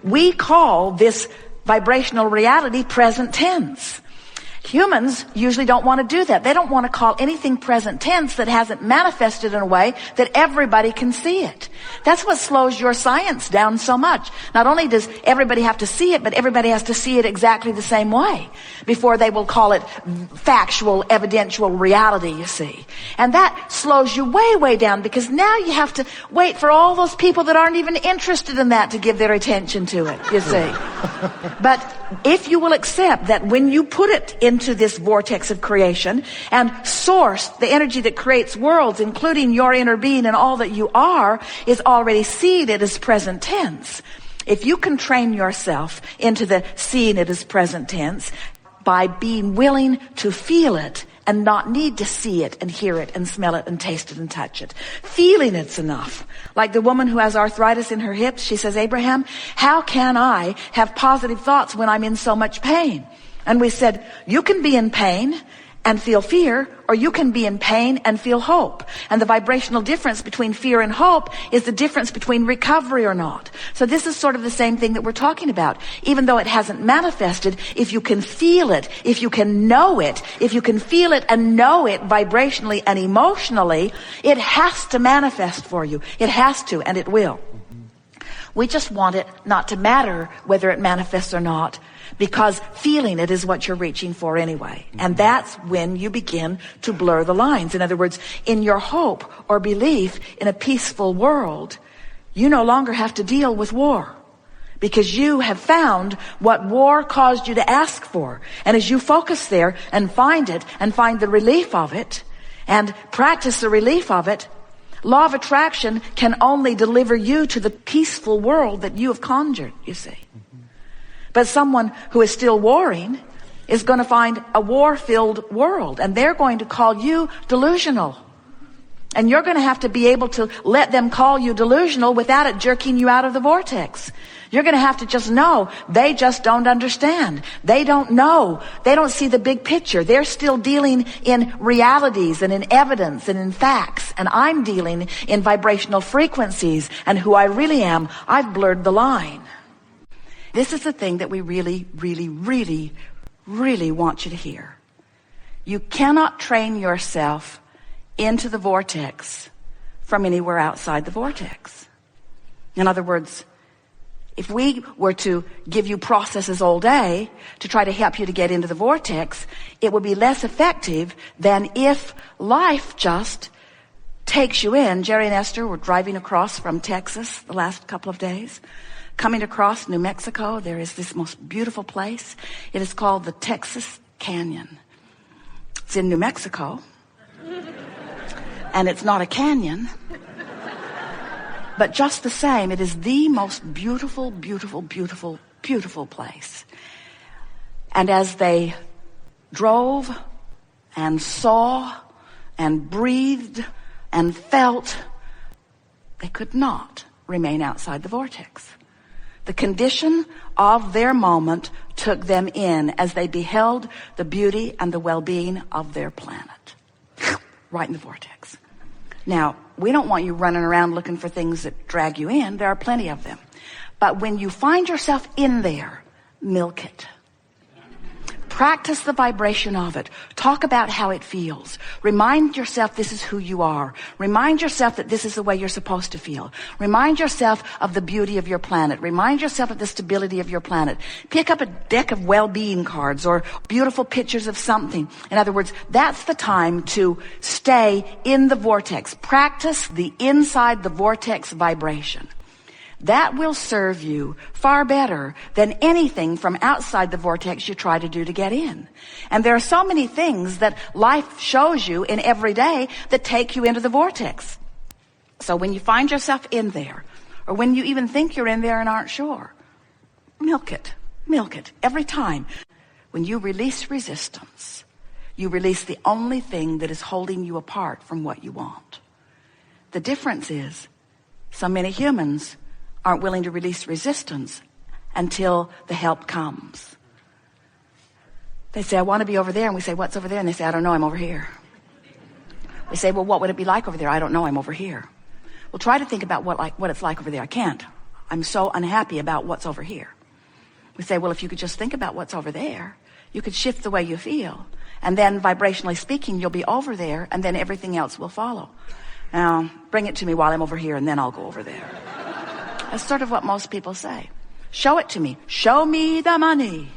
we call this vibrational reality present tense. Humans usually don't want to do that. They don't want to call anything present tense that hasn't manifested in a way that everybody can see it. That's what slows your science down so much. Not only does everybody have to see it, but everybody has to see it exactly the same way before they will call it factual, evidential reality, you see. And that slows you way, way down, because now you have to wait for all those people that aren't even interested in that to give their attention to it, you see. But if you will accept that when you put it into this vortex of creation and source, the energy that creates worlds, including your inner being and all that you are, is already seated as present tense. If you can train yourself into the seeing it as present tense by being willing to feel it and not need to see it and hear it and smell it and taste it and touch it. Feeling it's enough. Like the woman who has arthritis in her hips, she says, Abraham, how can I have positive thoughts when I'm in so much pain? And we said, you can be in pain and feel fear, or you can be in pain and feel hope. And the vibrational difference between fear and hope is the difference between recovery or not. So this is sort of the same thing that we're talking about. Even though it hasn't manifested, if you can feel it, if you can know it, if you can feel it and know it vibrationally and emotionally, it has to manifest for you. It has to, and it will. We just want it not to matter whether it manifests or not, because feeling it is what you're reaching for anyway. And that's when you begin to blur the lines. In other words, in your hope or belief in a peaceful world, you no longer have to deal with war, because you have found what war caused you to ask for. And as you focus there and find it and find the relief of it and practice the relief of it, law of attraction can only deliver you to the peaceful world that you have conjured, you see. But someone who is still warring is going to find a war-filled world, and they're going to call you delusional. And you're going to have to be able to let them call you delusional without it jerking you out of the vortex. You're going to have to just know they just don't understand. They don't know. They don't see the big picture. They're still dealing in realities and in evidence and in facts. And I'm dealing in vibrational frequencies and who I really am. I've blurred the line. This is the thing that we really, really, really, really want you to hear. You cannot train yourself into the vortex from anywhere outside the vortex. In other words, if we were to give you processes all day to try to help you to get into the vortex, it would be less effective than if life just takes you in. Jerry and Esther were driving across from Texas the last couple of days. Coming across New Mexico, there is this most beautiful place. It is called the Texas Canyon. It's in New Mexico. And it's not a canyon. But just the same, it is the most beautiful, beautiful, beautiful, beautiful place. And as they drove and saw and breathed and felt, they could not remain outside the vortex. The condition of their moment took them in as they beheld the beauty and the well-being of their planet. Right in the vortex. Now, we don't want you running around looking for things that drag you in. There are plenty of them. But when you find yourself in there, milk it. Practice the vibration of it. Talk about how it feels. Remind yourself this is who you are. Remind yourself that this is the way you're supposed to feel. Remind yourself of the beauty of your planet. Remind yourself of the stability of your planet. Pick up a deck of well-being cards or beautiful pictures of something. In other words, that's the time to stay in the vortex. Practice the inside the vortex vibration. That will serve you far better than anything from outside the vortex you try to do to get in. And there are so many things that life shows you in every day that take you into the vortex. So when you find yourself in there, or when you even think you're in there and aren't sure, milk it. Milk it every time. When you release resistance, you release the only thing that is holding you apart from what you want. The difference is, so many humans aren't willing to release resistance until the help comes. They say, I want to be over there. And we say, what's over there? And they say, I don't know, I'm over here. We say, well, what would it be like over there? I don't know, I'm over here. Well, try to think about what it's like over there. I can't. I'm so unhappy about what's over here. We say, well, if you could just think about what's over there, you could shift the way you feel. And then vibrationally speaking, you'll be over there, and then everything else will follow. Now, bring it to me while I'm over here, and then I'll go over there. That's sort of what most people say. Show it to me. Show me the money.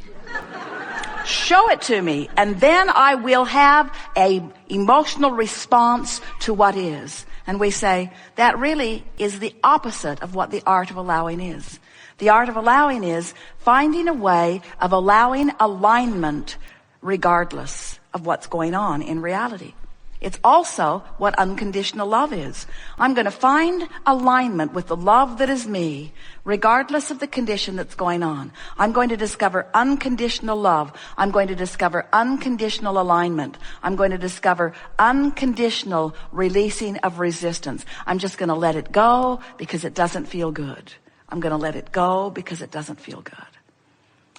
Show it to me, and then I will have a emotional response to what is. And we say, that really is the opposite of what the art of allowing is. The art of allowing is finding a way of allowing alignment regardless of what's going on in reality. It's also what unconditional love is. I'm going to find alignment with the love that is me, regardless of the condition that's going on. I'm going to discover unconditional love. I'm going to discover unconditional alignment. I'm going to discover unconditional releasing of resistance. I'm just going to let it go because it doesn't feel good. I'm going to let it go because it doesn't feel good.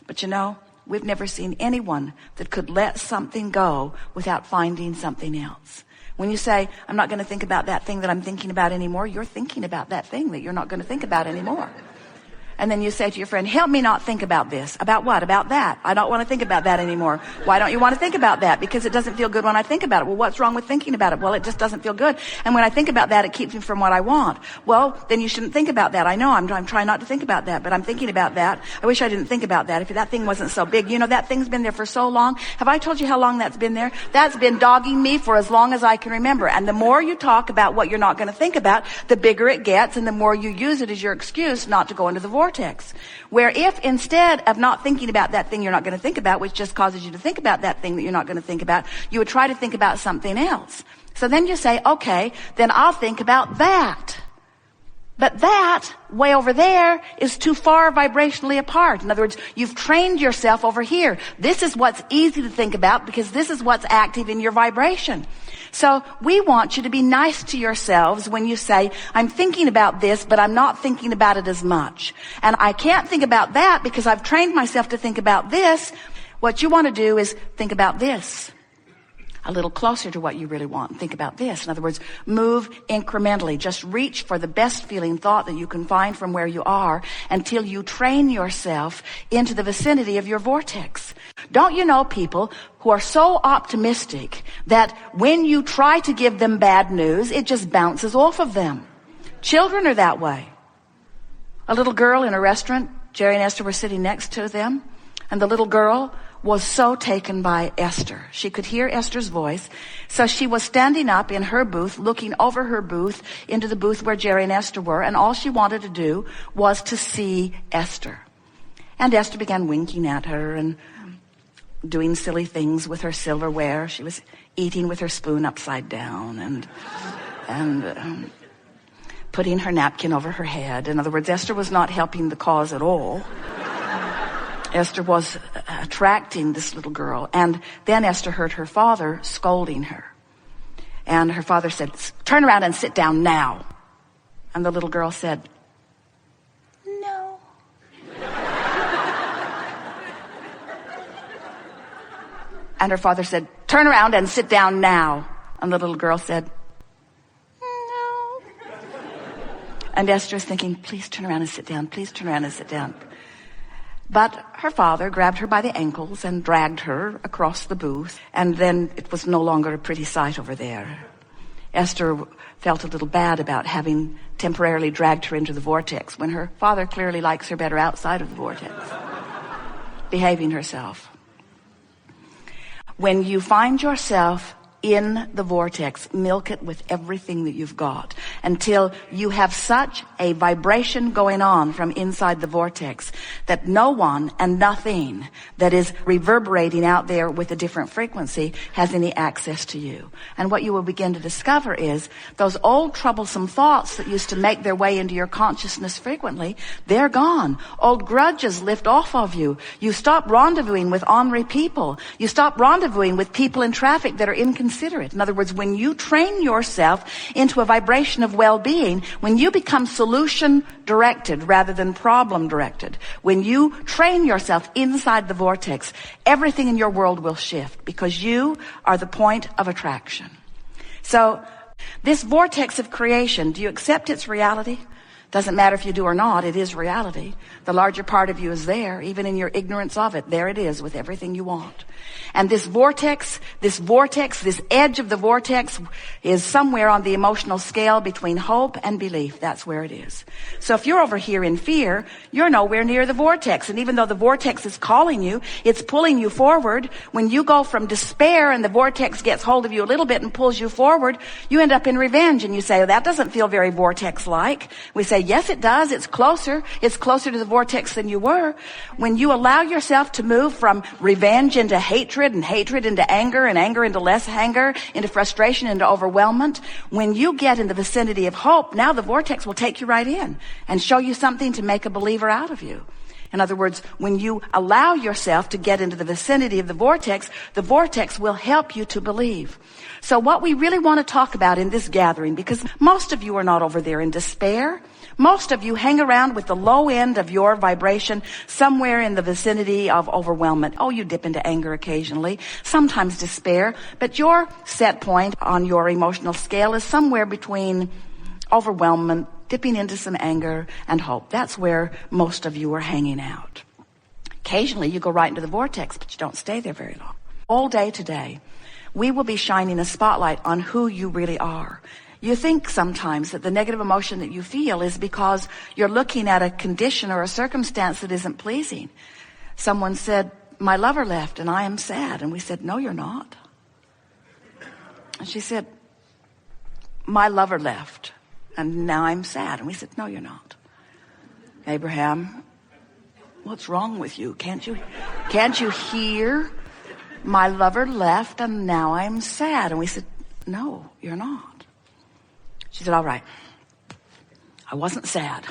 But you know, we've never seen anyone that could let something go without finding something else. When you say, I'm not going to think about that thing that I'm thinking about anymore, you're thinking about that thing that you're not going to think about anymore. And then you say to your friend, help me not think about this. About what? About that. I don't want to think about that anymore. Why don't you want to think about that? Because it doesn't feel good when I think about it. Well, what's wrong with thinking about it? Well, it just doesn't feel good. And when I think about that, it keeps me from what I want. Well, then you shouldn't think about that. I know I'm trying not to think about that, but I'm thinking about that. I wish I didn't think about that. If that thing wasn't so big. You know, that thing's been there for so long. Have I told you how long that's been there? That's been dogging me for as long as I can remember. And the more you talk about what you're not going to think about, the bigger it gets, and the more you use it as your excuse not to go into the vortex. Where if instead of not thinking about that thing you're not going to think about, which just causes you to think about that thing that you're not going to think about, you would try to think about something else. So then you say, okay, then I'll think about that. But that, way over there, is too far vibrationally apart. In other words, you've trained yourself over here. This is what's easy to think about because this is what's active in your vibration. So we want you to be nice to yourselves when you say, I'm thinking about this, but I'm not thinking about it as much. And I can't think about that because I've trained myself to think about this. What you want to do is think about this. A little closer to what you really want. Think about this. In other words, move incrementally. Just reach for the best feeling thought that you can find from where you are until you train yourself into the vicinity of your vortex. Don't you know people who are so optimistic that when you try to give them bad news, it just bounces off of them? Children are that way. A little girl in a restaurant, Jerry and Esther were sitting next to them, and the little girl was so taken by Esther. She could hear Esther's voice. So she was standing up in her booth, looking over her booth into the booth where Jerry and Esther were, and all she wanted to do was to see Esther. And Esther began winking at her and doing silly things with her silverware. She was eating with her spoon upside down and putting her napkin over her head. In other words, Esther was not helping the cause at all. Esther was attracting this little girl. And then Esther heard her father scolding her. And her father said, turn around and sit down now. And the little girl said, no. And her father said, turn around and sit down now. And the little girl said, no. And Esther's thinking, please turn around and sit down. Please turn around and sit down. But her father grabbed her by the ankles and dragged her across the booth, and then it was no longer a pretty sight over there. Esther felt a little bad about having temporarily dragged her into the vortex when her father clearly likes her better outside of the vortex, behaving herself. When you find yourself in the vortex, milk it with everything that you've got until you have such a vibration going on from inside the vortex that no one and nothing that is reverberating out there with a different frequency has any access to you. And what you will begin to discover is those old troublesome thoughts that used to make their way into your consciousness frequently, they're gone. Old grudges lift off of you. You stop rendezvousing with ornery people. You stop rendezvousing with people in traffic that are inconsiderate. In other words, when you train yourself into a vibration of well-being, when you become solution-directed rather than problem-directed, when you train yourself inside the vortex, everything in your world will shift because you are the point of attraction. So, this vortex of creation, do you accept its reality? Doesn't matter if you do or not, it is reality. The larger part of you is there, even in your ignorance of it. There it is with everything you want. And this vortex, this edge of the vortex is somewhere on the emotional scale between hope and belief. That's where it is. So if you're over here in fear, you're nowhere near the vortex. And even though the vortex is calling you, it's pulling you forward. When you go from despair and the vortex gets hold of you a little bit and pulls you forward, you end up in revenge. And you say, oh, that doesn't feel very vortex-like. We say, yes, it does. It's closer. It's closer to the vortex than you were. When you allow yourself to move from revenge into hatred, and hatred into anger, and anger into less anger, into frustration, into overwhelmment. When you get in the vicinity of hope, now the vortex will take you right in and show you something to make a believer out of you. In other words, when you allow yourself to get into the vicinity of the vortex will help you to believe. So what we really want to talk about in this gathering, because most of you are not over there in despair. Most of you hang around with the low end of your vibration somewhere in the vicinity of overwhelmment. Oh, you dip into anger occasionally, sometimes despair, but your set point on your emotional scale is somewhere between overwhelmment, dipping into some anger, and hope. That's where most of you are hanging out. Occasionally you go right into the vortex, but you don't stay there very long. All day today, we will be shining a spotlight on who you really are. You think sometimes that the negative emotion that you feel is because you're looking at a condition or a circumstance that isn't pleasing. Someone said, my lover left and I am sad. And we said, no, you're not. And she said, my lover left and now I'm sad. And we said, no, you're not. Abraham, what's wrong with you? Can't you hear? My lover left and now I'm sad. And we said, no, you're not. She said, all right, I wasn't sad.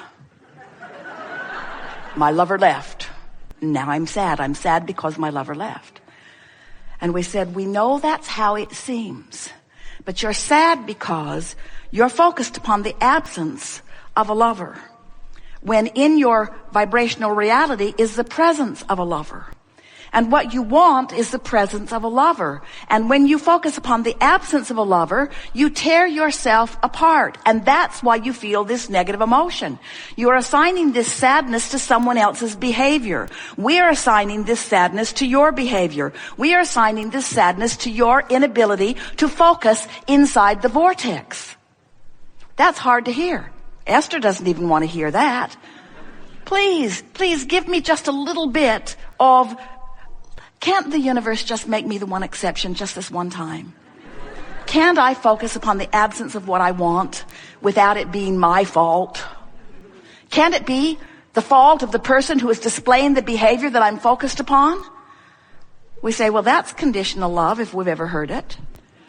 My lover left. Now I'm sad. I'm sad because my lover left. And we said, we know that's how it seems. But you're sad because you're focused upon the absence of a lover, when in your vibrational reality is the presence of a lover. And what you want is the presence of a lover. And when you focus upon the absence of a lover, you tear yourself apart. And that's why you feel this negative emotion. You are assigning this sadness to someone else's behavior. We are assigning this sadness to your behavior. We are assigning this sadness to your inability to focus inside the vortex. That's hard to hear. Esther doesn't even want to hear that. Please give me just a little bit of, can't the universe just make me the one exception just this one time? Can't I focus upon the absence of what I want without it being my fault? Can't it be the fault of the person who is displaying the behavior that I'm focused upon? We say, well, that's conditional love if we've ever heard it.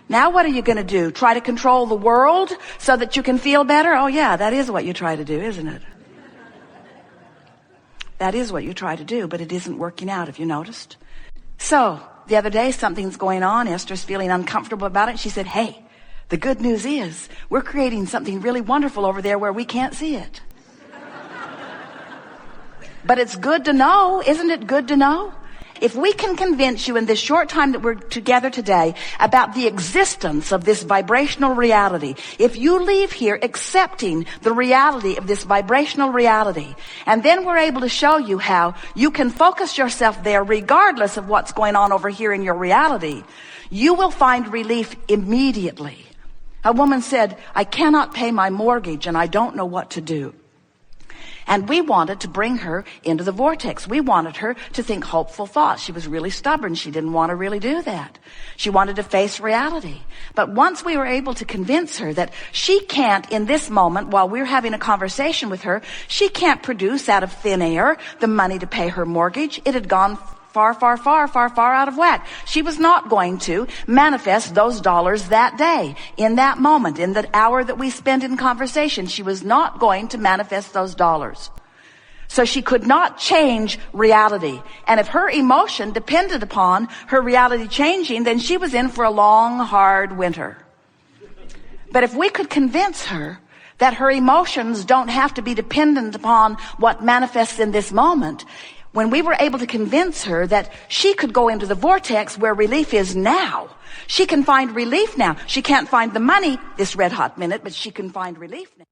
Now what are you going to do? Try to control the world so that you can feel better? Oh yeah, that is what you try to do, isn't it? That is what you try to do, but it isn't working out, have you noticed? So, the other day something's going on. Esther's feeling uncomfortable about it. She said, hey, the good news is we're creating something really wonderful over there where we can't see it. But it's good to know. Isn't it good to know? If we can convince you in this short time that we're together today about the existence of this vibrational reality, if you leave here accepting the reality of this vibrational reality, and then we're able to show you how you can focus yourself there regardless of what's going on over here in your reality, you will find relief immediately. A woman said, I cannot pay my mortgage and I don't know what to do. And we wanted to bring her into the vortex. We wanted her to think hopeful thoughts. She was really stubborn. She didn't want to really do that. She wanted to face reality. But once we were able to convince her that she can't, in this moment, while we're having a conversation with her, she can't produce out of thin air the money to pay her mortgage. It had gone far out of whack. She was not going to manifest those dollars that day, in that moment, in the hour that we spent in conversation. She was not going to manifest those dollars. So she could not change reality. And if her emotion depended upon her reality changing, then she was in for a long, hard winter. But if we could convince her that her emotions don't have to be dependent upon what manifests in this moment, when we were able to convince her that she could go into the vortex where relief is now, she can find relief now. She can't find the money this red hot minute, but she can find relief now.